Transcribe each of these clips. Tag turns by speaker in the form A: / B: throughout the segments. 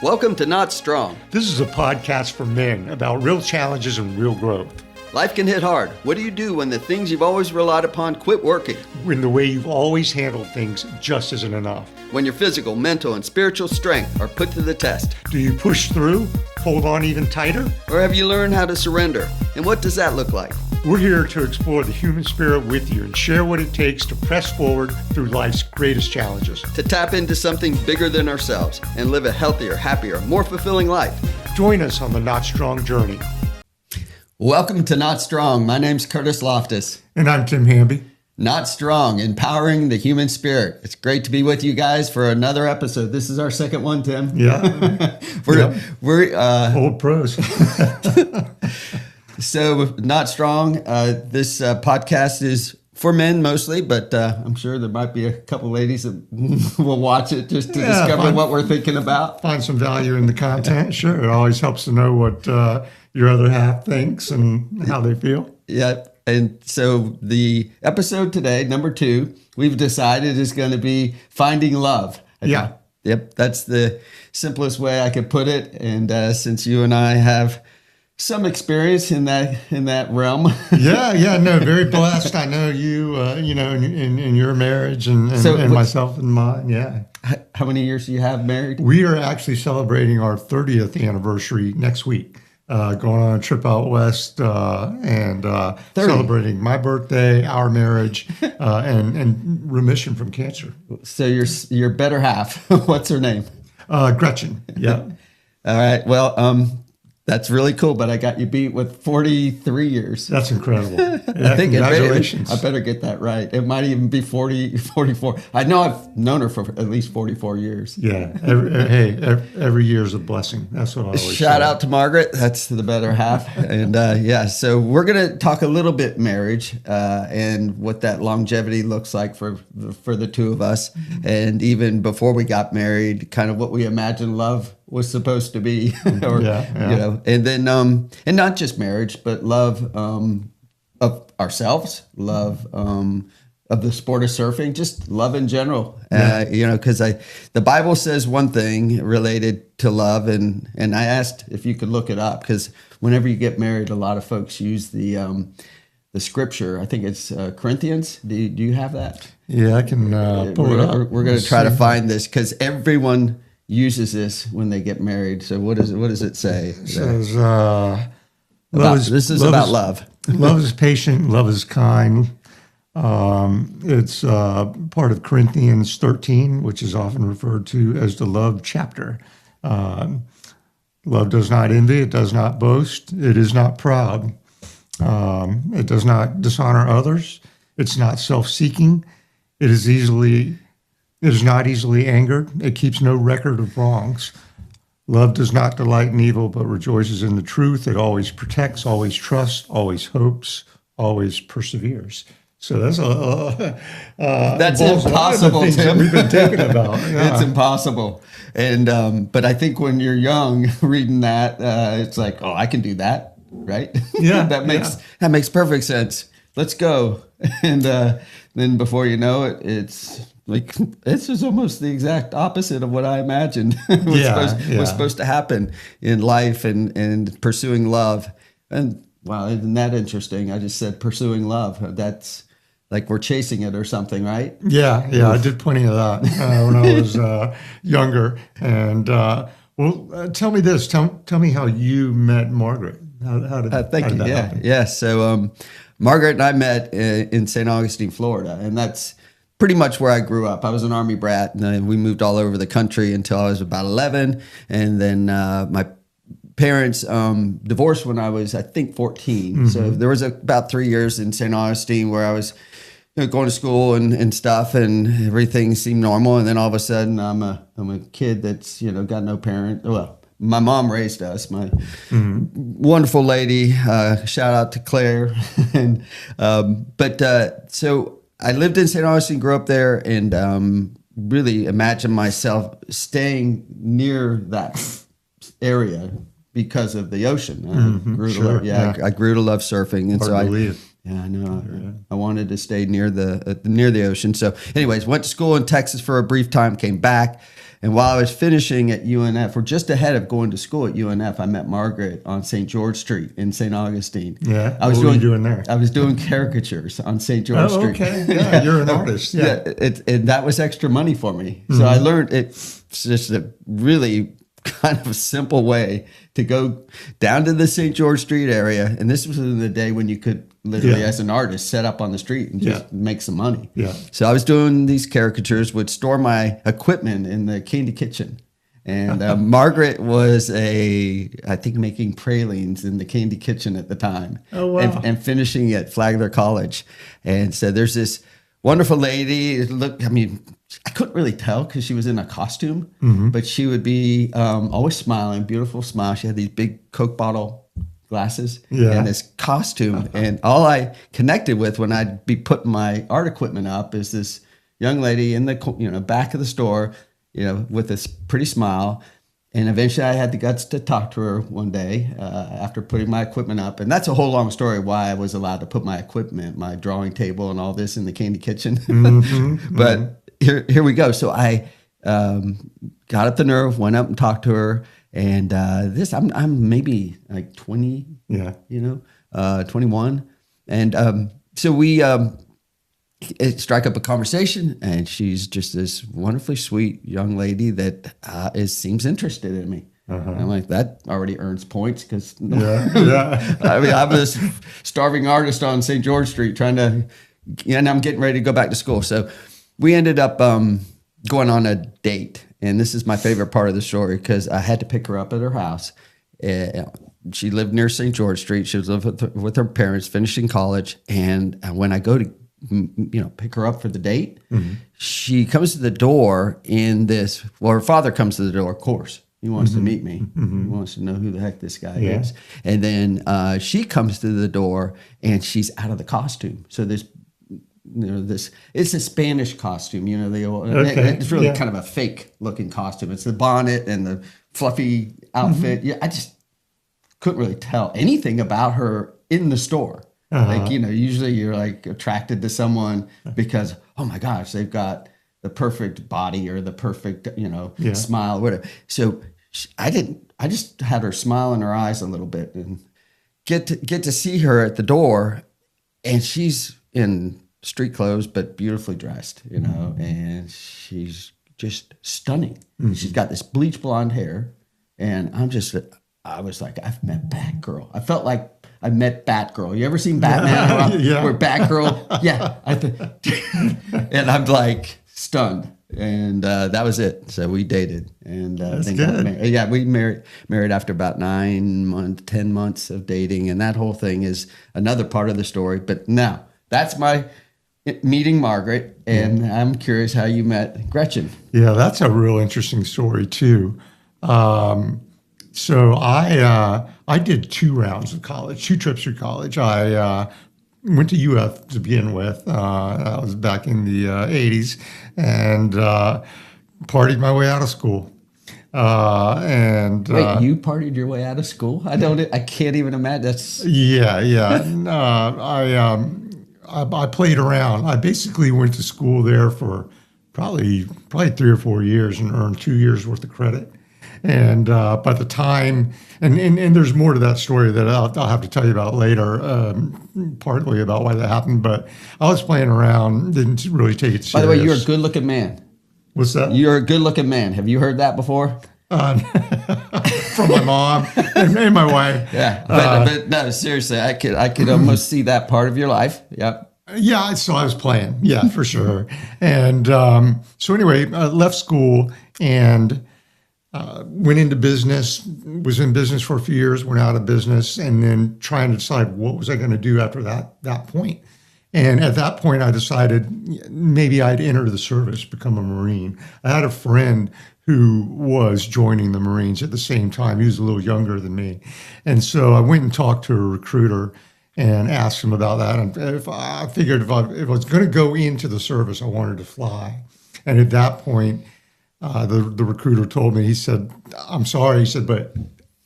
A: Welcome to Not Strong.
B: This is a podcast for men about real challenges and real growth.
A: Life can hit hard. What do you do when the things you've always relied upon quit working?
B: When the way you've always handled things just isn't enough.
A: When your physical, mental, and spiritual strength are put to the test?
B: Do you push through, hold on even tighter?
A: Or have you learned how to surrender? And what does that look like?
B: We're here to explore the human spirit with you and share what it takes to press forward through life's greatest challenges.
A: To tap into something bigger than ourselves and live a healthier, happier, more fulfilling life.
B: Join us on the Not Strong journey.
A: Welcome to Not Strong. My name's Kurtis Loftus.
B: And I'm Tim Hamby.
A: Not Strong, empowering the human spirit. It's great to be with you guys for another episode. This is our second one, Tim.
B: Yeah.
A: We're
B: old pros.
A: So, Not Strong, this podcast is for men mostly, but I'm sure there might be a couple ladies that will watch it just to discover what we're thinking about.
B: Find some value in the content. Sure. It always helps to know what your other half thinks and how they feel.
A: Yeah. And so the episode today, number 2, we've decided is going to be finding love. Yep. That's the simplest way I could put it. And since you and I have some experience in that realm.
B: No, very blessed. I know you, in your marriage and myself and mine. Yeah.
A: How many years do you have married?
B: We are actually celebrating our 30th anniversary next week. Going on a trip out west and celebrating my birthday, our marriage, and remission from cancer.
A: So your better half. What's her name?
B: Gretchen. Yeah.
A: All right. Well, that's really cool, but I got you beat with 43 years.
B: That's incredible. Yeah,
A: I think
B: congratulations.
A: I better get that right. It might even be 44. I know I've known her for at least 44 years.
B: Yeah. Every year is a blessing. That's what I always say.
A: Shout out to Margaret. That's the better half. And so we're going to talk a little bit marriage and what that longevity looks like for the two of us. And even before we got married, kind of what we imagined love was supposed to be, and then and not just marriage, but love of ourselves, love of the sport of surfing, just love in general. Because the Bible says one thing related to love, and I asked if you could look it up, because whenever you get married, a lot of folks use the scripture. I think it's Corinthians. Do you have that?
B: Yeah, I can pull it up.
A: We're going to try to find this, because everyone uses this when they get married. So what does it say?
B: It says,
A: about love.
B: Love is patient, love is kind. It's part of Corinthians 13, which is often referred to as the love chapter. Love does not envy, it does not boast, it is not proud. It does not dishonor others. It's not self-seeking. It is not easily angered. It keeps no record of wrongs. Love does not delight in evil, but rejoices in the truth. It always protects, always trusts, always hopes, always perseveres. So that's
A: impossible,
B: things
A: Tim.
B: that we've been thinking about. Yeah.
A: It's impossible. And but I think when you're young, reading that, it's like, oh, I can do that, right?
B: Yeah,
A: that makes perfect sense. Let's go. And then before you know it, it's like, this is almost the exact opposite of what I imagined was supposed to happen in life and pursuing love. And wow, isn't that interesting? I just said pursuing love. That's like we're chasing it or something, right?
B: Yeah, I did plenty of that when I was younger. And tell me this. Tell me how you met Margaret. How did that happen?
A: Yeah. So Margaret and I met in St. Augustine, Florida, and that's pretty much where I grew up. I was an Army brat, and we moved all over the country until I was about 11. And then my parents divorced when I was, I think, 14. Mm-hmm. So there was about 3 years in St. Augustine where I was going to school and stuff, and everything seemed normal. And then all of a sudden, I'm a kid that's got no parent. Well, my mom raised us. My wonderful lady. Shout out to Claire. And so I lived in St. Augustine, grew up there, and really imagined myself staying near that area because of the ocean. I grew to love surfing, and I know. Yeah. I wanted to stay near the ocean. So, anyways, went to school in Texas for a brief time, came back, And while I was finishing at UNF, or just ahead of going to school at UNF, I met Margaret on St. George Street in St. Augustine.
B: Yeah.
A: I was
B: what were you doing there?
A: I was doing caricatures on St. George Street.
B: Okay. Yeah, you're an artist. Yeah.
A: And that was extra money for me. So I learned it's just a really kind of a simple way to go down to the St. George Street area. And this was in the day when you could literally, as an artist, set up on the street and just make some money.
B: Yeah.
A: So I was doing these caricatures, would store my equipment in the candy kitchen. And Margaret was I think making pralines in the candy kitchen at the time.
B: Oh, wow.
A: And finishing at Flagler College. And so there's this wonderful lady. I couldn't really tell because she was in a costume, but she would be always smiling, beautiful smile. She had these big Coke bottle glasses and this costume. And all I connected with when I'd be putting my art equipment up is this young lady in the back of the store, with this pretty smile. And eventually I had the guts to talk to her one day after putting my equipment up. And that's a whole long story why I was allowed to put my equipment, my drawing table and all this in the candy kitchen. But here we go. So I got up the nerve, went up and talked to her. And I'm maybe like 20, 21. And so we strike up a conversation, and she's just this wonderfully sweet young lady that seems interested in me. And I'm like, that already earns points because I'm this starving artist on St. George Street and I'm getting ready to go back to school. So we ended up going on a date. And this is my favorite part of the story because I had to pick her up at her house. She lived near St. George Street. She was living with her parents, finishing college. And when I go to pick her up for the date, she comes to the door her father comes to the door, of course. He wants to meet me. He wants to know who the heck this guy is. And then she comes to the door and she's out of the costume. So there's, it's a Spanish costume, it's really kind of a fake looking costume. It's the bonnet and the fluffy outfit. I just couldn't really tell anything about her in the store. Usually you're like attracted to someone because, oh my gosh, they've got the perfect body or the perfect, smile, whatever. So I just had her smile in her eyes a little bit and get to see her at the door, and she's in street clothes, but beautifully dressed, and she's just stunning. She's got this bleach blonde hair, and I was like, I've met Batgirl. I felt like I met Batgirl. You ever seen Batman? Where Batgirl? And I'm like stunned. And that was it. So we dated, and
B: that's good.
A: We married after about 10 months of dating, and that whole thing is another part of the story. But now that's my meeting Margaret, and I'm curious how you met Gretchen.
B: Yeah, that's a real interesting story too. So I did 2 rounds of college, 2 trips through college. I went to UF to begin with. That was back in the 80s, and partied my way out of school.
A: Wait, you partied your way out of school? I can't even imagine. That's
B: I played around. I basically went to school there for probably 3 or 4 years and earned 2 years worth of credit. And by the time, and there's more to that story that I'll have to tell you about later, partly about why that happened. But I was playing around, didn't really take it serious.
A: By the way, you're a good-looking man.
B: What's that?
A: You're a good-looking man. Have you heard that before?
B: From my mom and my wife.
A: Yeah, but no, seriously, I could almost see that part of your life. Yep.
B: Yeah, so I was playing. Yeah, for sure. And so anyway, I left school and went into business, was in business for a few years, went out of business, and then trying to decide what was I going to do after that point. And at that point, I decided maybe I'd enter the service, become a Marine. I had a friend who was joining the Marines at the same time. He was a little younger than me. And so I went and talked to a recruiter and asked him about that. And if I figured if I was going to go into the service, I wanted to fly. And at that point, the recruiter told me, he said, I'm sorry, he said, but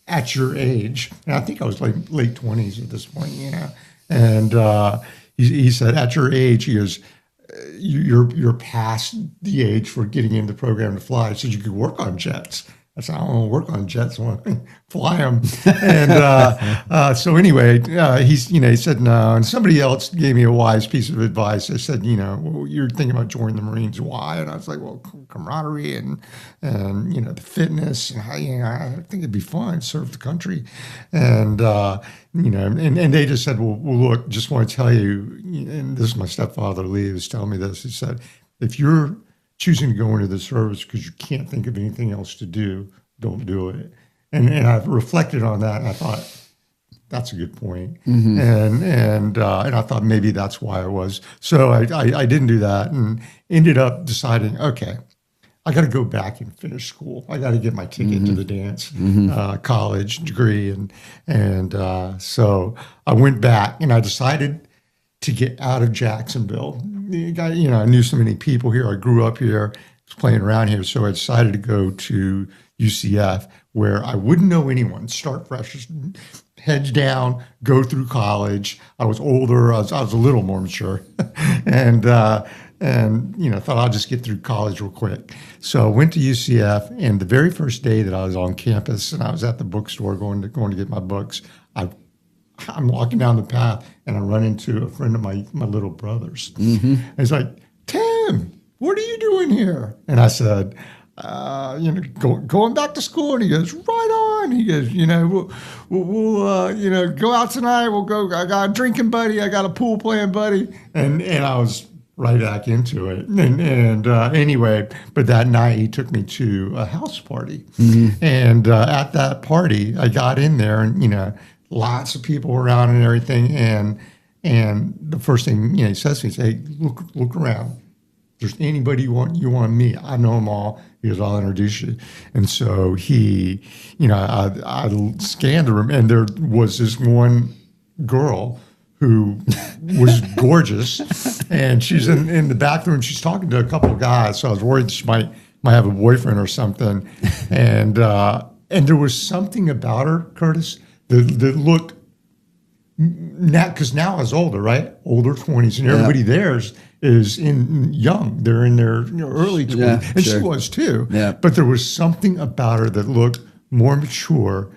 B: at your age, and I think I was like late 20s at this point, And he said, at your age, he goes, you're past the age for getting into the program to fly. So you could work on jets. I said, I don't want to work on jets. I want to fly them. And so anyway, he said no. And somebody else gave me a wise piece of advice. They said, well, you're thinking about joining the Marines. Why? And I was like, well, camaraderie and the fitness. And I think it'd be fun to serve the country. And, and they just said, well, look, just want to tell you, and this is my stepfather, Lee, who was telling me this. He said, if you're choosing to go into the service because you can't think of anything else to do, don't do it. And I've reflected on that, and I thought, that's a good point. Mm-hmm. And I thought maybe that's why I was. So I didn't do that and ended up deciding, okay, I got to go back and finish school. I got to get my ticket to the dance college degree. And so I went back, and I decided to get out of Jacksonville. I knew so many people here. I grew up here, was playing around here. So I decided to go to UCF, where I wouldn't know anyone, start fresh, heads down, go through college. I was older. I was a little more mature. and thought I'll just get through college real quick. So I went to UCF, and the very first day that I was on campus and I was at the bookstore going to get my books, I'm walking down the path, and I run into a friend of my little brother's. Mm-hmm. And he's like, Tim, what are you doing here? And I said, going back to school. And he goes, right on. He goes, we'll go out tonight. We'll go. I got a drinking buddy. I got a pool playing buddy. And I was right back into it. And anyway, but that night he took me to a house party. Mm-hmm. And at that party, I got in there, and, lots of people around and everything. And the first thing he says to me, hey, look around. If there's anybody you want to meet, I know them all. He goes, I'll introduce you. And so he, I scanned the room, and there was this one girl who was gorgeous, and she's in the bathroom. She's talking to a couple of guys. So I was worried she might have a boyfriend or something. And there was something about her, Kurtis, that looked now, because now I was older, right? Older 20s, and everybody theirs is young. They're in their early 20s, and she was too. Yeah. But there was something about her that looked more mature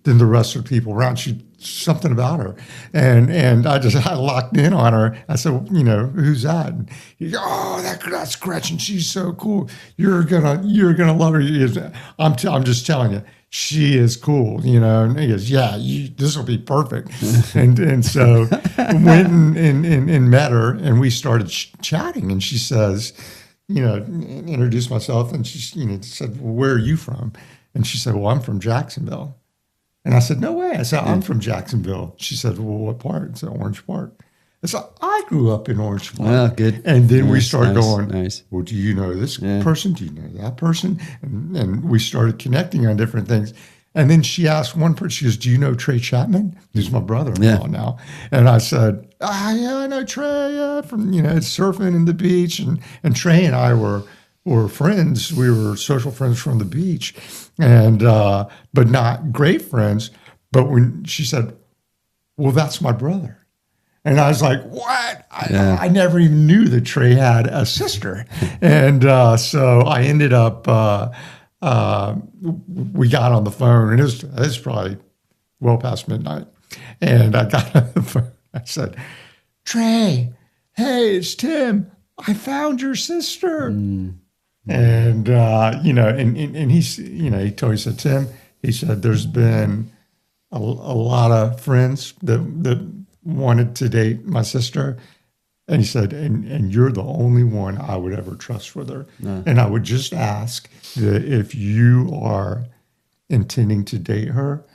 B: than the rest of the people around. Something about her, and I locked in on her. I said, who's that? And he goes, oh, that's Gretchen. She's so cool. You're gonna love her. I'm just telling you. She is cool, and he goes, yeah, this will be perfect. and so went and met her, and we started chatting, and she says, introduced myself, and she, said, well, where are you from? And she said, well, I'm from Jacksonville. And I said, no way. I said, I'm from Jacksonville. She said, well, what part? I said, Orange Park. And so I grew up in Orange Park.
A: Well, good.
B: And then we started going, well, do you know this person? Do you know that person? And we started connecting on different things. And then she asked one person, she goes, do you know Trey Chapman? He's my brother-in-law now. And I said, yeah, I know Trey from, surfing in the beach. And Trey and I were friends. We were social friends from the beach, and but not great friends. But when she said, well, that's my brother. And I was like, what? I never even knew that Trey had a sister. And so I ended up, we got on the phone, and it was probably well past midnight. And I got on the phone. I said, Trey, hey, it's Tim. I found your sister. Mm. And, and he's, he told me, he said, Tim, he said, there's been a lot of friends that wanted to date my sister. And he said, and you're the only one I would ever trust with her. And I would just ask that if you are intending to date her,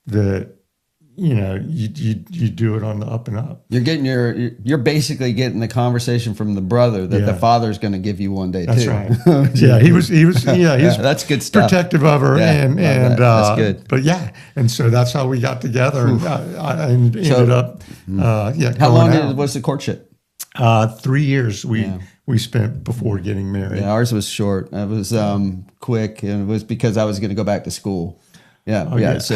B: that, you do it on the up and up.
A: You're basically getting the conversation from the brother that the father's going to give you one day.
B: That's
A: too.
B: Right. Yeah, he was
A: that's good stuff.
B: Protective of her, and
A: that's good.
B: But and so that's how we got together, and I ended up.
A: How long was the courtship?
B: 3 years we spent before getting married.
A: Yeah, ours was short. It was quick, and it was because I was going to go back to school. Yeah. So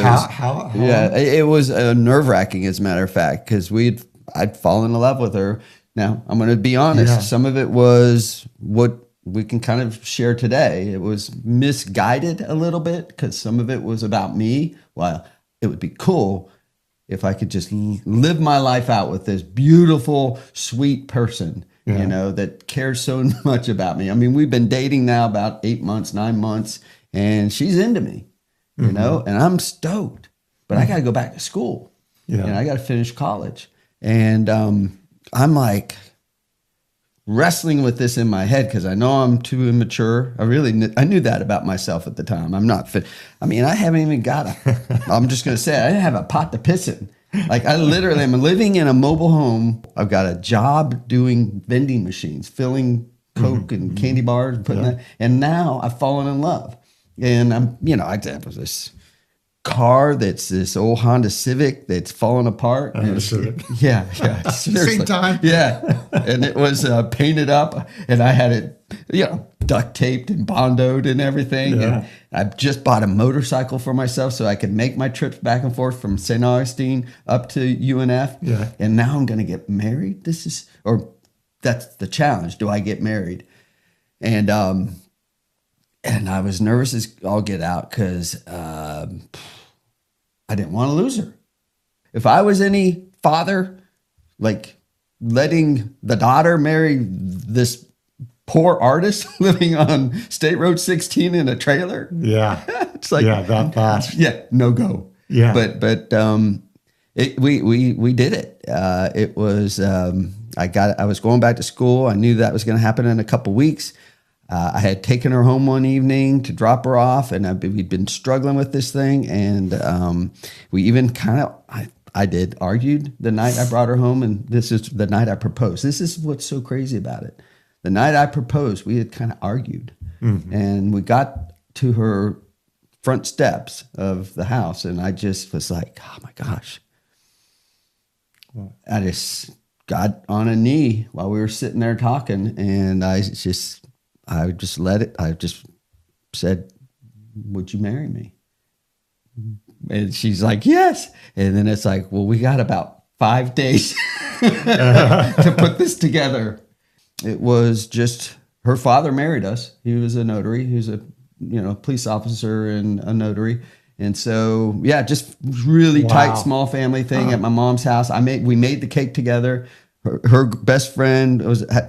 A: it was nerve-wracking, as a matter of fact, because I'd fallen in love with her, Now, I'm going to be honest.
B: Yeah.
A: Some of it was what we can kind of share today. It was misguided a little bit because some of it was about me. Well, it would be cool if I could just live my life out with this beautiful, sweet person, you know, that cares so much about me. I mean, we've been dating now about 8 months, 9 months, and she's into me, you know, and I'm stoked. But I got to go back to school.
B: Yeah.
A: And I got to finish college. And I'm like wrestling with this in my head because I know I'm too immature. I knew that about myself at the time. I'm not fit. I mean, I haven't even got I'm just going to say it, I didn't have a pot to piss in. Like I literally am living in a mobile home. I've got a job doing vending machines, filling Coke and candy bars, putting that. And now I've fallen in love. And I'm, you know, I have this car that's this old Honda Civic that's falling apart.
B: Civic.
A: Yeah. Same
B: time.
A: Yeah. And it was painted up and I had it, you know, duct taped and bondoed and everything.
B: Yeah.
A: And I just bought a motorcycle for myself so I could make my trips back and forth from St. Augustine up to UNF.
B: Yeah.
A: And now I'm going to get married. That's the challenge. Do I get married? And I was nervous as all get out because I didn't want to lose her. If I was any father, like letting the daughter marry this poor artist living on State Road 16 in a trailer.
B: Yeah.
A: It's like,
B: that fast.
A: Yeah, no go.
B: Yeah.
A: But we did it. It was, I was going back to school. I knew that was going to happen in a couple weeks. I had taken her home one evening to drop her off, and we'd been struggling with this thing. And we even kind of, I argued the night I brought her home, and this is the night I proposed. This is what's so crazy about it. The night I proposed, we had kind of argued, and we got to her front steps of the house, and I just was like, oh my gosh. I just got on a knee while we were sitting there talking, and I just let it. I just said, would you marry me? And she's like, yes. And then it's like, well, we got about 5 days to put this together. It was just, her father married us. He was a notary. He was a, police officer and a notary. And so, yeah, just really tight, small family thing at my mom's house. We made the cake together. Her best friend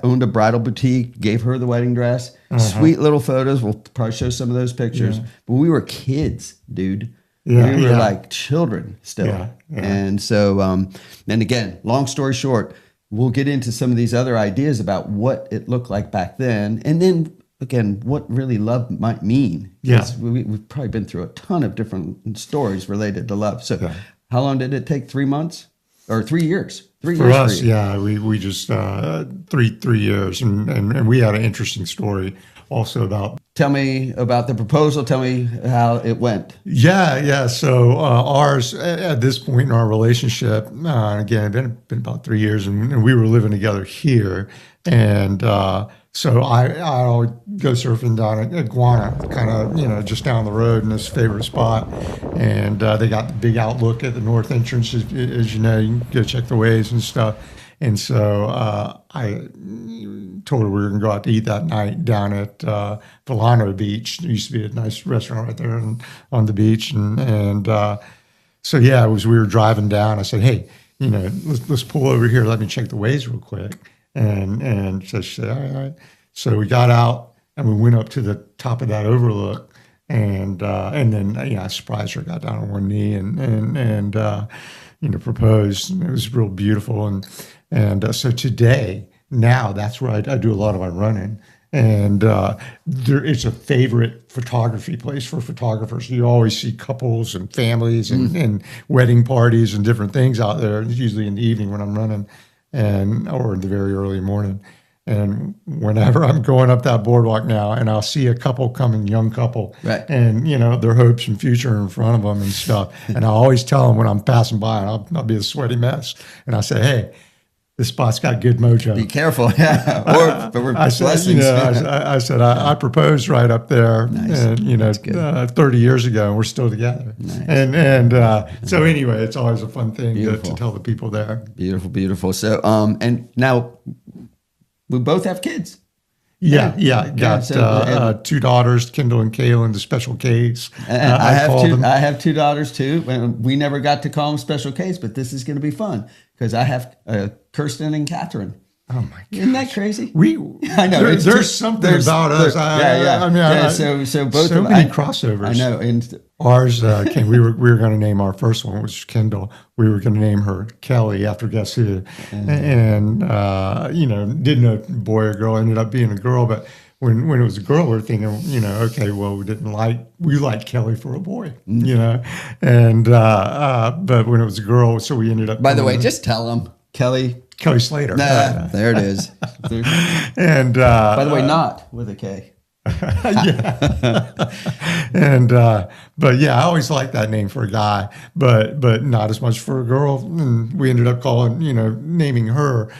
A: owned a bridal boutique, gave her the wedding dress. Sweet little photos. We'll probably show some of those pictures. Yeah. But we were kids, dude. Yeah, we were like children still. Yeah. And so, and again, long story short, we'll get into some of these other ideas about what it looked like back then. And then, again, what really love might mean. Yeah. We've probably been through a ton of different stories related to love. So how long did it take? 3 months? Or 3 years? 3 years
B: for us, yeah, we just 3 years, and we had an interesting story also about.
A: Tell me about the proposal. Tell me how it went.
B: Yeah. So ours at this point in our relationship, again, it been about 3 years, and we were living together here, and so I would go surfing down at Iguana, kind of just down the road in this favorite spot, and they got the big outlook at the north entrance, as you know. You can go check the waves and stuff. And so I told her we were going to go out to eat that night down at Volano Beach. There used to be a nice restaurant right there on the beach. And so, yeah, we were driving down. I said, hey, let's pull over here. Let me check the waves real quick. And so she said, all right. So we got out and we went up to the top of that overlook. And then, I surprised her, got down on one knee and proposed. And it was real beautiful. And so today, now that's where I do a lot of my running. And it's a favorite photography place for photographers. You always see couples and families and wedding parties and different things out there. It's usually in the evening when I'm running or in the very early morning. And whenever I'm going up that boardwalk now and I'll see a couple coming, young couple, right, and, their hopes and future in front of them and stuff. And I always tell them when I'm passing by, and I'll be a sweaty mess. And I say, hey, this spot's got good mojo.
A: Be careful. Yeah. Or
B: I said,
A: blessings.
B: I proposed right up there,
A: Nice.
B: and 30 years ago, and we're still together.
A: Nice.
B: And so anyway, it's always a fun thing to tell the people there.
A: Beautiful, beautiful. So, and now we both have kids.
B: Yeah. Got two daughters, Kendall and Kaylin, the special Ks.
A: I have two daughters too. We never got to call them special Ks, but this is going to be fun because I have Kirsten and Catherine.
B: Oh my God!
A: Isn't that crazy?
B: I know there's something about us.
A: So both
B: so many crossovers.
A: I know. And
B: ours came. We were going to name our first one, which was Kendall. We were going to name her Kelly after guess who, and didn't know boy or girl. Ended up being a girl, but when it was a girl, we were thinking, okay, well, we liked Kelly for a boy, and but when it was a girl, so we ended up.
A: By the way, just tell them Kelly
B: Slater.
A: There it is.
B: And
A: by the way, not with a K.
B: And but yeah, I always liked that name for a guy, but not as much for a girl. And we ended up naming her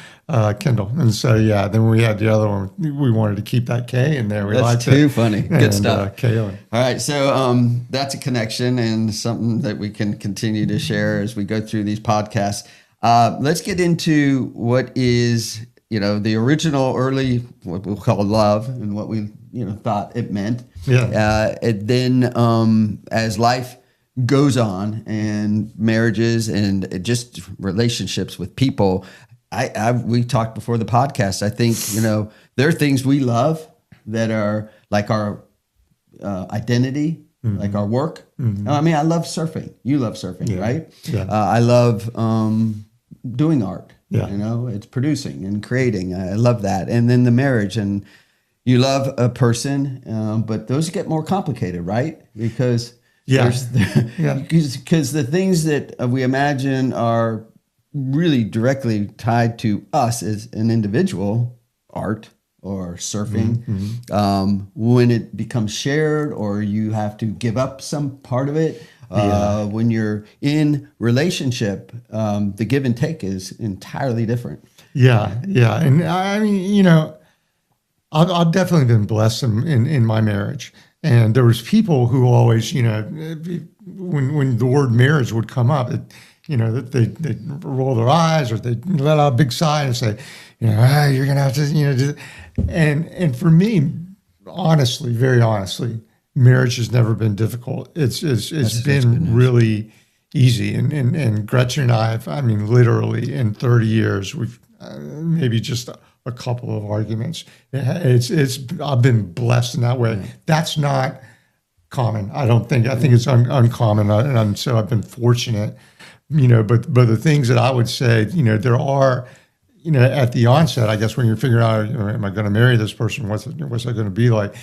B: Kendall. And so then we had the other one. We wanted to keep that K in there.
A: That's too funny. Good stuff.
B: Kaylin.
A: All right, so that's a connection and something that we can continue to share as we go through these podcasts. Let's get into what is, the original early, what we'll call love and what we, thought it meant.
B: Yeah.
A: And then as life goes on and marriages and just relationships with people, we talked before the podcast. I think, there are things we love that are like our identity, like our work. I mean, I love surfing. You love surfing, right?
B: Yeah.
A: I love doing art.
B: Yeah.
A: It's producing and creating. I love that. And then the marriage, and you love a person, but those get more complicated, right? Because because the things that we imagine are really directly tied to us as an individual, art or surfing, when it becomes shared or you have to give up some part of it. When you're in relationship, the give and take is entirely different.
B: Yeah. And I mean, I've definitely been blessed in my marriage. And there was people who always, when the word marriage would come up, they'd roll their eyes or they'd let out a big sigh and say, you're going to have to, do. And for me, honestly, very honestly, marriage has never been difficult. It's been really easy. And Gretchen and I mean, literally in 30 years, we've maybe just a couple of arguments. I've been blessed in that way. Yeah. That's not common. I don't think. I think it's uncommon, and so I've been fortunate. But the things that I would say, there are, at the onset, I guess when you're figuring out, am I going to marry this person? What's that going to be like?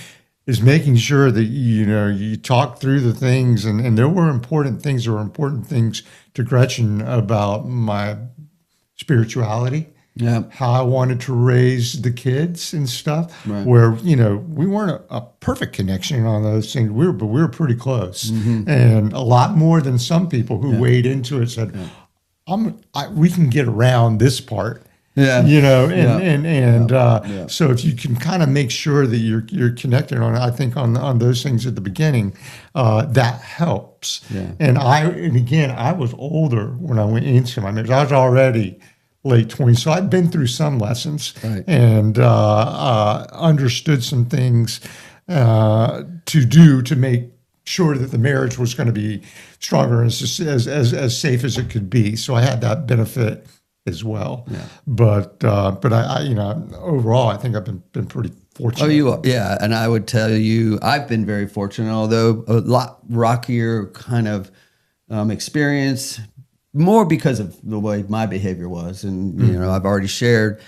B: Is making sure that you talk through the things, and there were important things. There were important things to Gretchen about my spirituality. Yeah, how I wanted to raise the kids and stuff. Right. Where we weren't a perfect connection on those things. We were pretty close, and a lot more than some people who weighed into it said, "We can get around this part." Yeah, so if you can kind of make sure that you're connected on, I think on those things at the beginning, that helps. Yeah. And again, I was older when I went into my marriage. I was already late 20s. So I'd been through some lessons and understood some things to do to make sure that the marriage was going to be stronger and as safe as it could be. So I had that benefit as well. Yeah. But I overall, I think I've been pretty fortunate. Oh,
A: you are. Yeah. And I would tell you, I've been very fortunate, although a lot rockier kind of experience, more because of the way my behavior was. And, I've already shared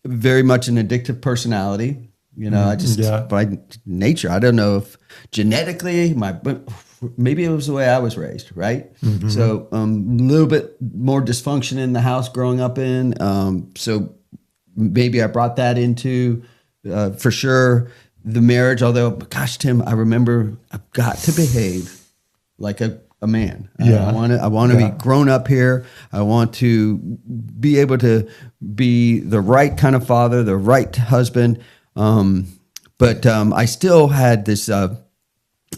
A: very much an addictive personality. I just, by nature, I don't know if genetically, maybe it was the way I was raised, right? Mm-hmm. So a little bit more dysfunction in the house growing up in. So maybe I brought that into, for sure, the marriage. Although, gosh, Tim, I remember I've got to behave like a a man.
B: Yeah.
A: I want to be grown up here. I want to be able to be the right kind of father, the right husband. But I still had this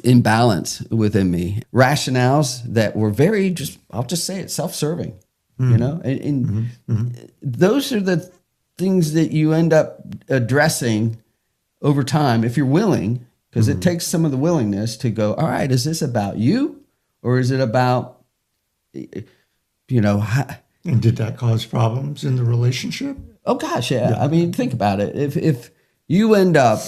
A: imbalance within me, rationales that were very I'll just say it, self-serving, you know, and those are the things that you end up addressing over time if you're willing, because it takes some of the willingness to go, all right, is this about you or is it about, you know,
B: And did that cause problems in the relationship?
A: oh gosh, yeah. I mean, think about it. If you end up,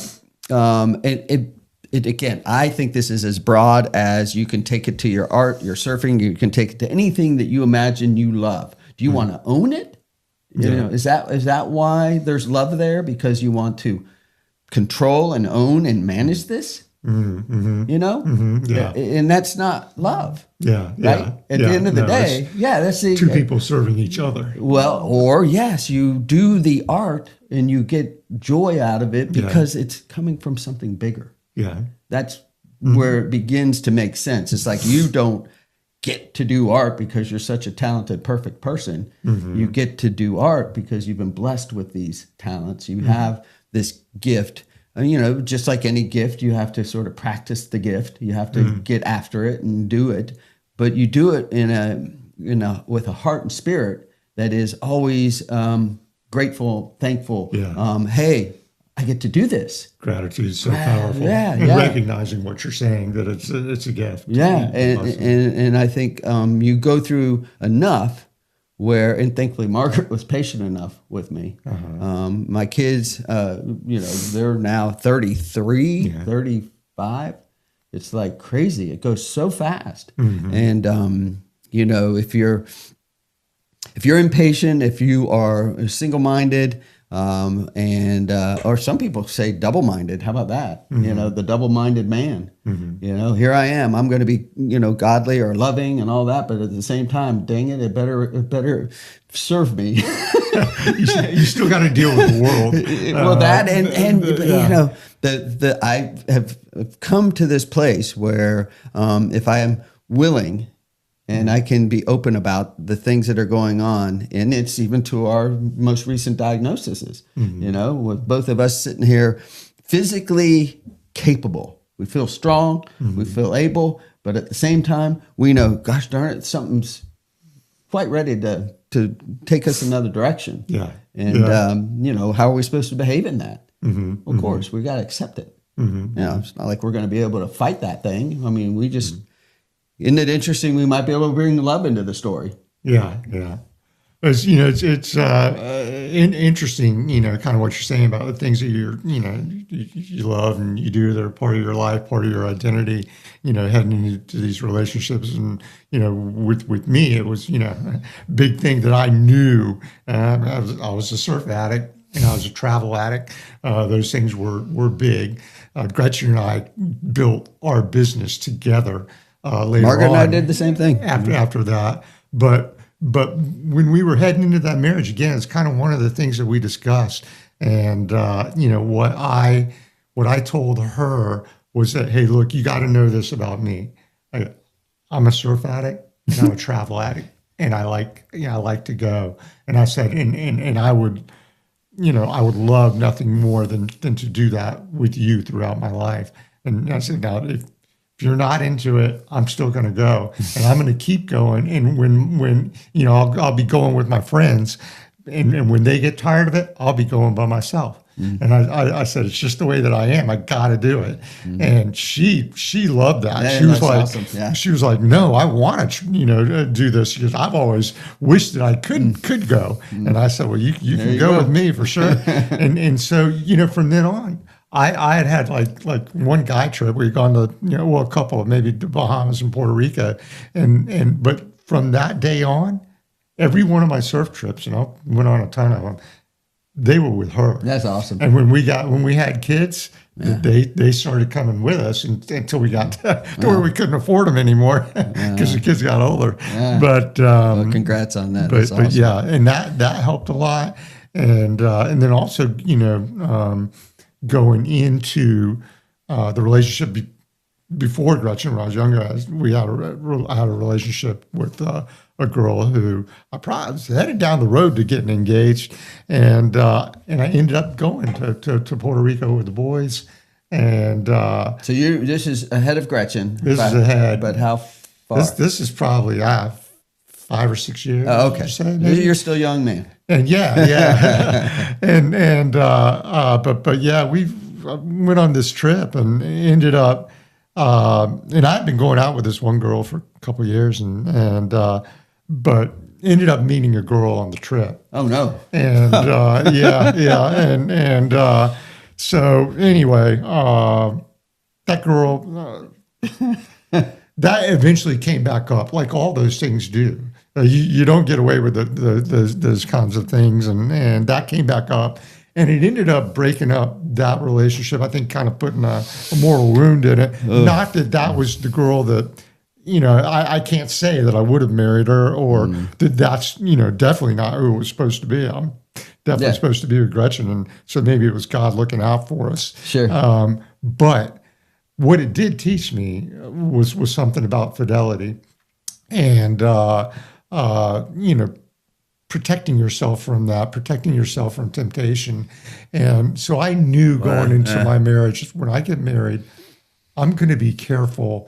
A: it again, I think this is as broad as you can take it to your art, your surfing. You can take it to anything that you imagine you love. Do you want to own it? You know, is that why there's love there? Because you want to control and own and manage this? You know? And that's not love. Right? At the end of the day, that's the
B: two people serving each other.
A: Well, or yes, you do the art and you get joy out of it because it's coming from something bigger. That's where it begins to make sense. It's like you don't get to do art because you're such a talented, perfect person. You get to do art because you've been blessed with these talents. You have this gift. And, you know, just like any gift, you have to sort of practice the gift. You have to get after it and do it. But you do it with a heart and spirit that is always grateful, thankful. Hey, I get to do this.
B: Gratitude is so powerful. And recognizing what you're saying, that it's a gift.
A: And I think you go through enough where, and thankfully Margaret was patient enough with me. My kids, you know, they're now 33, 35. It's like crazy. It goes so fast. And, you know, if you're impatient, if you are single-minded, or some people say double-minded. How about that? You know, the double-minded man. You know, here I am. I'm going to be, you know, godly or loving and all that, but at the same time, dang it, it better serve me.
B: You still got to deal with the world.
A: Well, that and you know, I have come to this place where if I am willing. And I can be open about the things that are going on. And it's even to our most recent diagnoses, you know, with both of us sitting here physically capable. We feel strong, we feel able, but at the same time, we know, gosh darn it, something's quite ready to take us another direction. And, you know, how are we supposed to behave in that? Of course, we got to accept it. You know, it's not like we're going to be able to fight that thing. I mean, we just... Isn't it interesting? We might be able to bring love into the story.
B: It's, you know, it's interesting, you know, kind of what you're saying about the things that you love and you do that are part of your life, part of your identity, you know, heading into these relationships. And, you know, with me, it was, you know, a big thing that I knew. I was a surf addict and I was a travel addict. Those things were big. Gretchen and I built our business together. Later
A: Margaret
B: on,
A: and I did the same thing
B: after that. But when we were heading into that marriage, again, it's kind of one of the things that we discussed. And you know, what I told her was that, hey, look, you got to know this about me. I'm a surf addict and I'm a travel addict, and I like to go. And I said, and I would, you know, I would love nothing more than to do that with you throughout my life. And I said, now if you're not into it, I'm still going to go, and I'm going to keep going. And when you know, I'll be going with my friends, and when they get tired of it, I'll be going by myself. And I said, it's just the way that I am. I got to do it. And she loved that.
A: Yeah,
B: she was like,
A: awesome.
B: she was like, no, I want to, you know, do this, because I've always wished that I could go. And I said, well, you can go with me for sure. and so, you know, from then on, I had like one guy trip. We'd gone to, you know, well, a couple of maybe the Bahamas and Puerto Rico, but from that day on, every one of my surf trips, and I went on a ton of them, they were with her.
A: That's awesome.
B: And when we had kids, they started coming with us until we got to where we couldn't afford them anymore because the kids got older. But
A: well, congrats on that. That's awesome.
B: But yeah, and that helped a lot. And then also, you know, going into the relationship before Gretchen, when I was younger, I had a relationship with a girl who I probably was headed down the road to getting engaged, and I ended up going to Puerto Rico with the boys. And
A: so this is ahead of Gretchen.
B: This is ahead,
A: but how far?
B: This is probably 5 or 6 years.
A: Oh, okay, you're still a young man.
B: And yeah, but yeah, we went on this trip and ended up. And I've been going out with this one girl for a couple of years, but ended up meeting a girl on the trip.
A: Oh no!
B: And so anyway, that girl, that eventually came back up, like all those things do. You don't get away with those kinds of things, and that came back up. And it ended up breaking up that relationship, I think, kind of putting a moral wound in it. Ugh. Not that was the girl that, I can't say that I would have married her, or that's, definitely not who it was supposed to be. I'm definitely supposed to be with Gretchen. And so maybe it was God looking out for us.
A: Sure.
B: But what it did teach me was something about fidelity and, protecting yourself from that, protecting yourself from temptation. And so I knew going into my marriage, when I get married, I'm going to be careful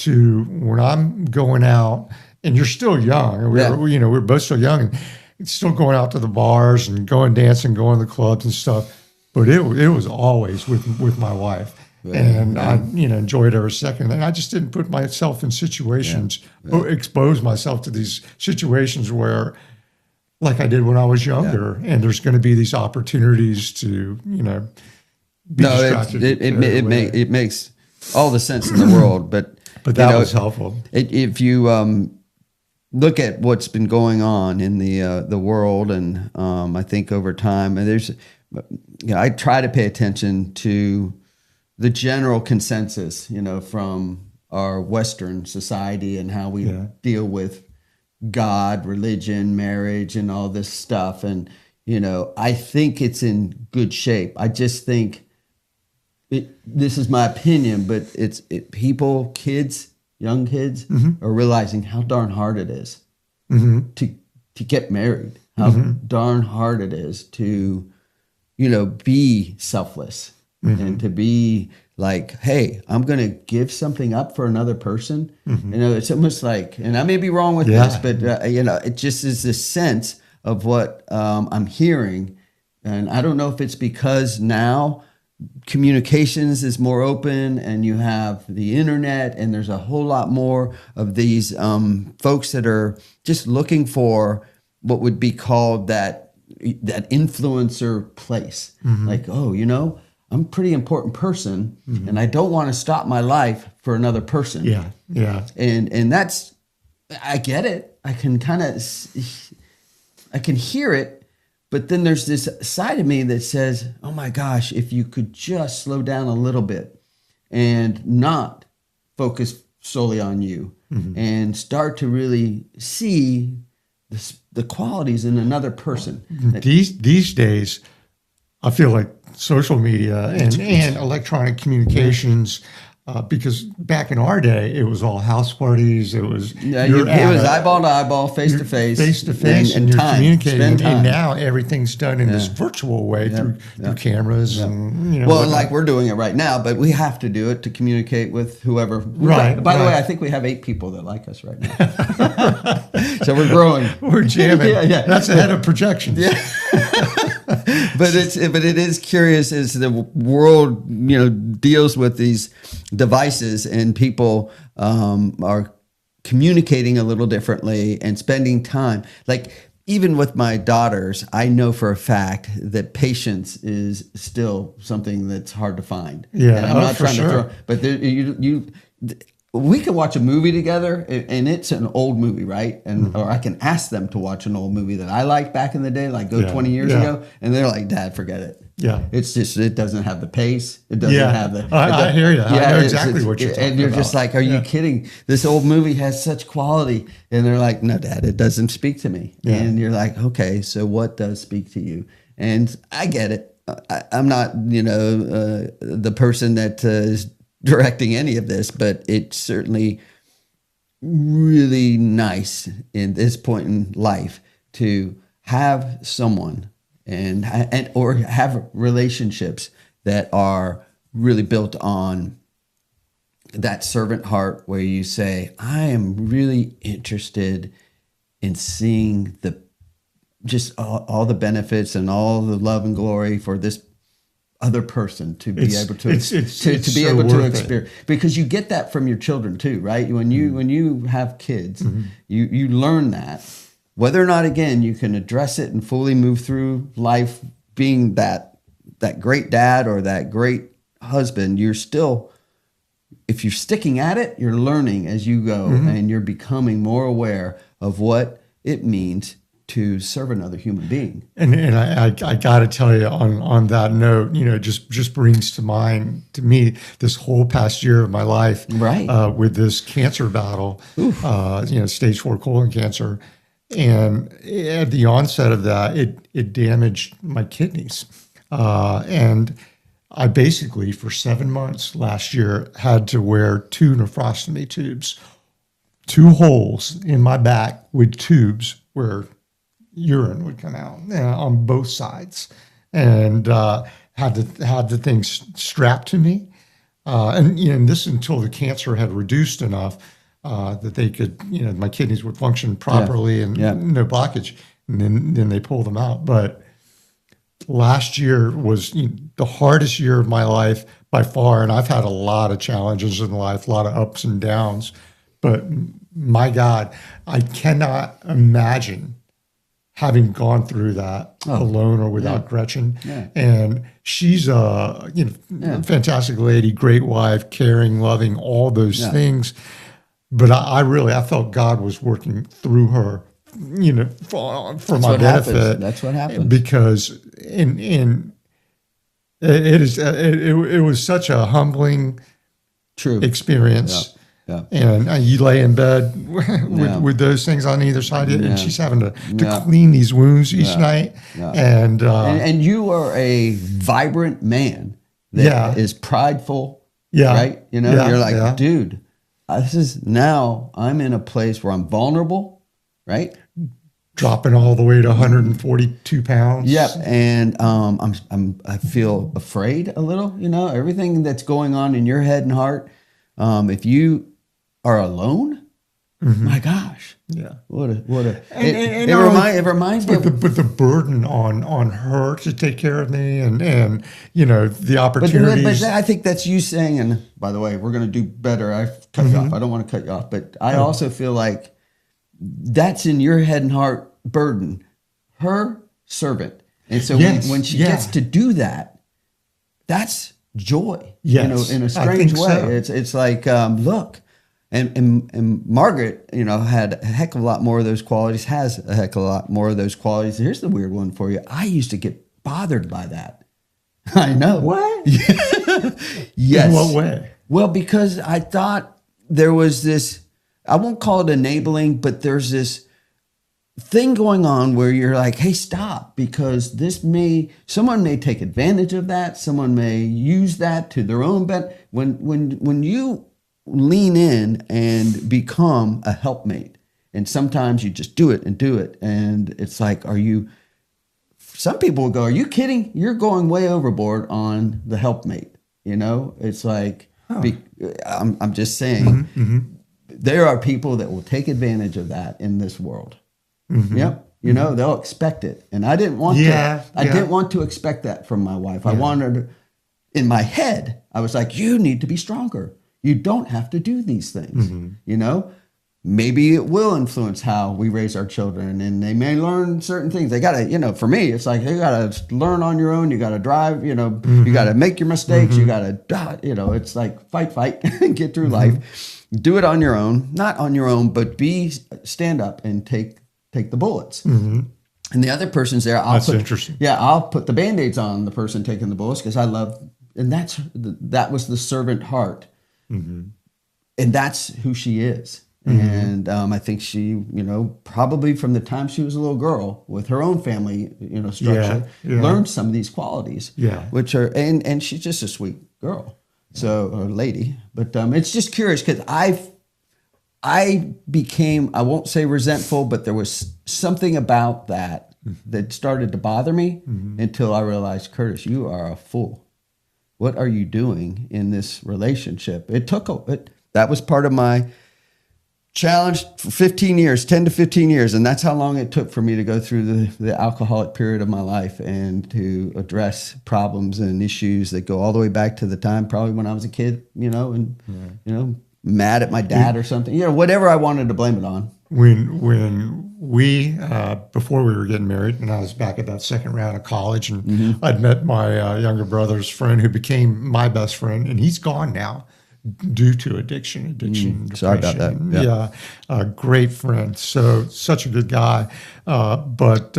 B: when I'm going out, and you're still young, and we're both still young, and still going out to the bars and going dancing, going to the clubs and stuff. But it was always with my wife. And I enjoyed every second. And I just didn't put myself in situations, expose myself to these situations where, like I did when I was younger, and there's going to be these opportunities to, be distracted.
A: It makes all the sense in the world, but
B: that was helpful.
A: If you look at what's been going on in the world, and I think over time, and I try to pay attention to the general consensus, from our Western society and how we deal with God, religion, marriage, and all this stuff. And, I think it's in good shape. I just think this is my opinion, but people, kids, young kids are realizing how darn hard it is to get married, how darn hard it is to, be selfless and to be like, hey, I'm going to give something up for another person. It's almost like, and I may be wrong with this, but, it just is this sense of what I'm hearing. And I don't know if it's because now communications is more open and you have the internet and there's a whole lot more of these folks that are just looking for what would be called that influencer place. Like, I'm a pretty important person, and I don't want to stop my life for another person. Yeah. And that's, I get it. I can I can hear it, but then there's this side of me that says, oh my gosh, if you could just slow down a little bit and not focus solely on you and start to really see the qualities in another person.
B: These days, I feel like social media and electronic communications, because back in our day, it was all house parties. It was
A: eyeball to eyeball, face to face,
B: and you're
A: time,
B: communicating. And now everything's done in this virtual way through cameras and
A: like we're doing it right now, but we have to do it to communicate with whoever.
B: Right.
A: By the way, I think we have 8 people that like us right now, so we're growing.
B: We're jamming. That's ahead of projections.
A: But it is curious as the world deals with these devices and people are communicating a little differently and spending time. Like even with my daughters, I know for a fact that patience is still something that's hard to find.
B: Yeah,
A: and I'm not trying to throw, but we can watch a movie together, and it's an old movie, right? And or I can ask them to watch an old movie that I liked back in the day, like 20 years ago, and they're like, "Dad, forget it."
B: Yeah,
A: it's just it doesn't have the pace. It doesn't have the.
B: I hear you. I know exactly what you're talking about.
A: And you're just like, "Are you kidding? This old movie has such quality," and they're like, "No, Dad, it doesn't speak to me." Yeah. And you're like, "Okay, so what does speak to you?" And I get it. I'm not, the person that is directing any of this, but it's certainly really nice in this point in life to have someone and or have relationships that are really built on that servant heart, where you say, I am really interested in seeing just all the benefits and all the love and glory for this other person to be able to experience, because you get that from your children too, right? When you have kids, you learn that whether or not, again, you can address it and fully move through life being that great dad or that great husband, you're still, if you're sticking at it, you're learning as you go, and you're becoming more aware of what it means to serve another human being.
B: And I got to tell you on that note, just brings to mind to me this whole past year of my life,
A: right?
B: With this cancer battle, stage 4 colon cancer, and at the onset of that, it damaged my kidneys, and I basically for 7 months last year had to wear 2 nephrostomy tubes, 2 holes in my back with tubes where urine would come out on both sides, and had the things strapped to me, and this until the cancer had reduced enough that they could, my kidneys would function properly and no blockage, and then they pulled them out. But last year was the hardest year of my life by far, and I've had a lot of challenges in life, a lot of ups and downs, but my God, I cannot imagine having gone through that alone or without Gretchen. Yeah. And she's a fantastic lady, great wife, caring, loving, all those things. But I felt God was working through her, for my benefit.
A: That's what happens.
B: Because it was such a humbling experience. Yeah. And you lay in bed with those things on either side, and she's having to clean these wounds each night. Yeah.
A: And you are a vibrant man that is prideful, right? You're like, dude, now I'm in a place where I'm vulnerable, right?
B: Dropping all the way to 142 pounds.
A: Yep, and I feel afraid a little. Everything that's going on in your head and heart. If you are alone, my gosh, what a it reminds me.
B: But the burden on her to take care of me, and the opportunities.
A: But I think that's you saying. And by the way, we're going to do better. I cut you off. I don't want to cut you off, but I also feel like that's in your head and heart burden. Her servant, and so when she gets to do that, that's joy.
B: Yes,
A: in a strange way.
B: So.
A: It's like look. And Margaret, had a heck of a lot more of those qualities, has a heck of a lot more of those qualities. Here's the weird one for you. I used to get bothered by that. I know.
B: What?
A: Yes.
B: In what way?
A: Well, because I thought there was this, I won't call it enabling, but there's this thing going on where you're like, hey, stop, because someone may take advantage of that. Someone may use that to their own benefit. When you lean in and become a helpmate, and sometimes you just do it, and it's like, some people will go, are you kidding? You're going way overboard on the helpmate. It's like, I'm just saying, there are people that will take advantage of that in this world. Yep. They'll expect it, and I didn't want to. I didn't want to expect that from my wife. I wanted, in my head, I was like, you need to be stronger. You don't have to do these things, Maybe it will influence how we raise our children, and they may learn certain things. They got to, for me, it's like, you got to learn on your own. You got to drive, you got to make your mistakes. You got to, it's like fight, and get through life. Do it on your own, not on your own, but stand up and take the bullets. And the other person's there.
B: That's interesting. Yeah,
A: I'll put the Band-Aids on the person taking the bullets because I love, and that was the servant heart. And that's who she is. And I think she, probably from the time she was a little girl with her own family, structure, learned some of these qualities, which are, and she's just a sweet girl. So, or lady, but it's just curious because I became, I won't say resentful, but there was something about that that started to bother me until I realized, Kurtis, you are a fool. What are you doing in this relationship? That was part of my challenge for 15 years, 10 to 15 years. And that's how long it took for me to go through the alcoholic period of my life and to address problems and issues that go all the way back to the time probably when I was a kid, mad at my dad or something, whatever I wanted to blame it on.
B: When we, before we were getting married, and I was back at that second round of college, and I'd met my younger brother's friend who became my best friend, and he's gone now due to addiction, depression.
A: Sorry about that.
B: Yeah, a great friend. So such a good guy. But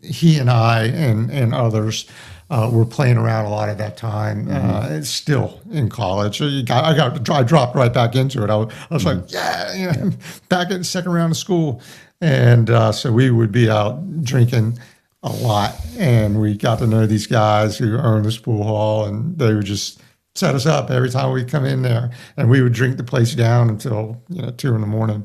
B: he and I and others were playing around a lot at that time. Still in college, I dropped right back into it. I was like, back at the second round of school, and so we would be out drinking a lot, and we got to know these guys who owned this pool hall, and they would just set us up every time we come in there, and we would drink the place down until 2 a.m.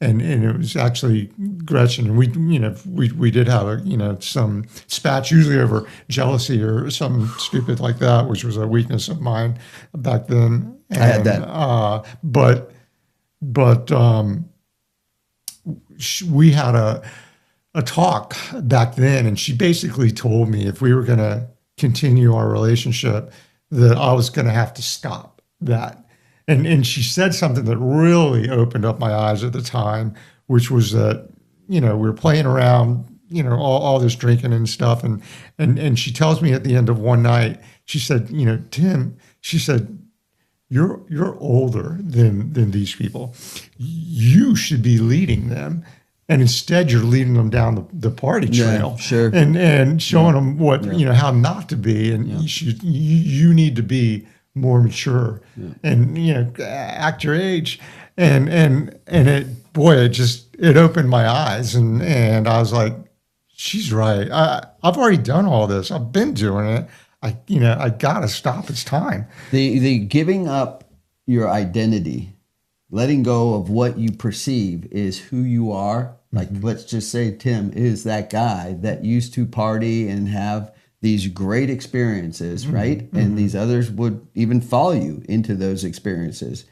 B: And it was actually Gretchen, and we did have some spats, usually over jealousy or something stupid like that, which was a weakness of mine back then. And,
A: I had that,
B: but we had a talk back then, and she basically told me if we were going to continue our relationship, that I was going to have to stop that. And she said something that really opened up my eyes at the time, which was that, we were playing around, all this drinking and stuff. And she tells me at the end of one night, she said, Tim, she said, you're older than these people. You should be leading them. And instead you're leading them down the party trail,
A: sure.
B: and showing them what, how not to be. And you need to be more mature and act your age, and it opened my eyes, and I was like, she's right. I've already done all this. I've been doing it. I gotta stop. It's time.
A: The giving up your identity, letting go of what you perceive is who you are. Like, let's just say Tim is that guy that used to party and have these great experiences, right? And these others would even follow you into those experiences.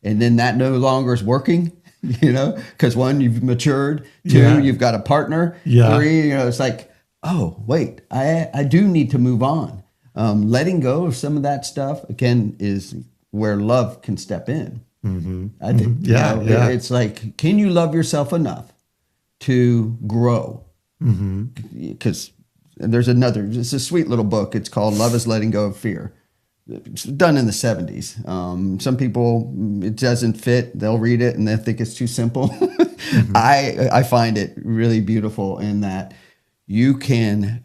A: And then that no longer is working, because one, you've matured. Two, you've got a partner. Three, it's like, oh, wait, I do need to move on. Letting go of some of that stuff, again, is where love can step in. I think, it's like, can you love yourself enough to grow? Because it's a sweet little book. It's called Love is Letting Go of Fear. It's done in the 70s. Some people, it doesn't fit. They'll read it and they think it's too simple. I find it really beautiful in that you can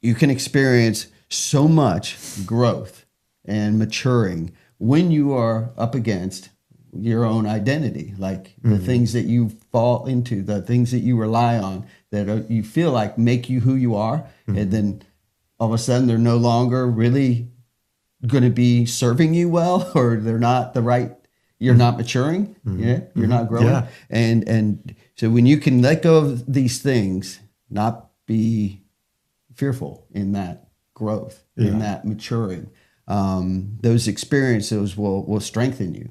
A: experience so much growth and maturing when you are up against your own identity, like the things that you fall into, the things that you rely on, that you feel like make you who you are. And then all of a sudden they're no longer really going to be serving you well, or they're not the right, you're not maturing. You're not growing. And so when you can let go of these things, not be fearful in that growth, in that maturing, those experiences will strengthen you.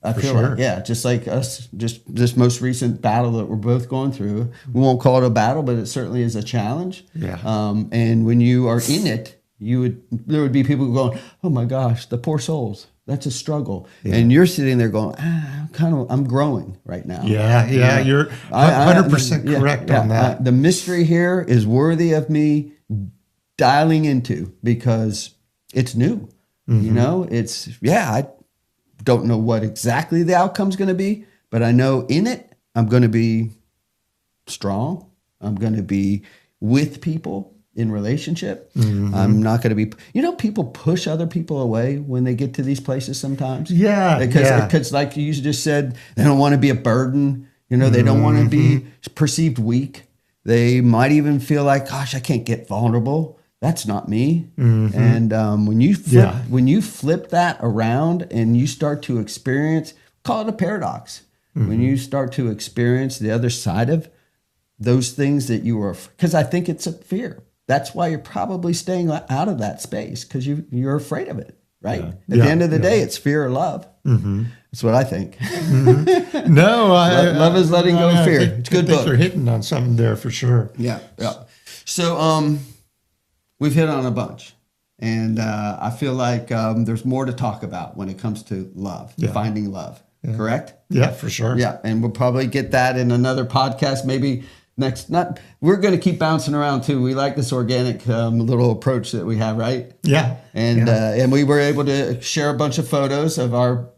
A: I feel like, just like us, just this most recent battle that we're both going through, we won't call it a battle, but it certainly is a challenge. And when you are in it, there would be people going, oh my gosh, the poor souls, that's a struggle. And you're sitting there going, I'm growing right now.
B: You're 100% correct on that.
A: The mystery here is worthy of me dialing into, because it's new. I don't know what exactly the outcome's going to be, but I know in it, I'm going to be strong. I'm going to be with people in relationship. I'm not going to be, people push other people away when they get to these places sometimes. Because like you just said, they don't want to be a burden. They don't want to be perceived weak. They might even feel like, gosh, I can't get vulnerable. that's not me. And when you flip that around and you start to experience, call it a paradox. When you start to experience the other side of those things that you were, because I think it's a fear. That's why you're probably staying out of that space, because you're afraid of it, right? At the end of the day, it's fear or love. That's what I think.
B: No,
A: love is letting go of fear. It's a good book.
B: You're hitting on something there for sure.
A: Yeah. So we've hit on a bunch, and I feel like there's more to talk about when it comes to love, finding love. Correct?
B: Yeah, for sure.
A: Yeah, and we'll probably get that in another podcast, maybe next. We're going to keep bouncing around too. We like this organic little approach that we have, right?
B: Yeah.
A: And we were able to share a bunch of photos of our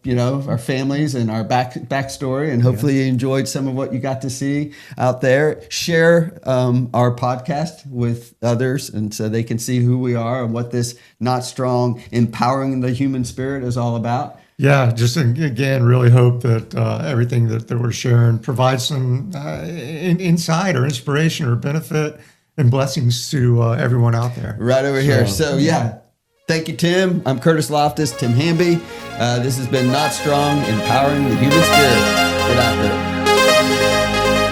A: families and our backstory, and hopefully you enjoyed some of what you got to see out there. Share our podcast with others, and so they can see who we are and what this Not Strong, Empowering the Human Spirit is all about.
B: Yeah, just again, really hope that everything that we're sharing provides some insight or inspiration or benefit and blessings to everyone out there.
A: Right over here. So thank you, Tim. I'm Kurtis Loftus, Tim Hamby. This has been Not Strong, Empowering the Human Spirit. Get after it.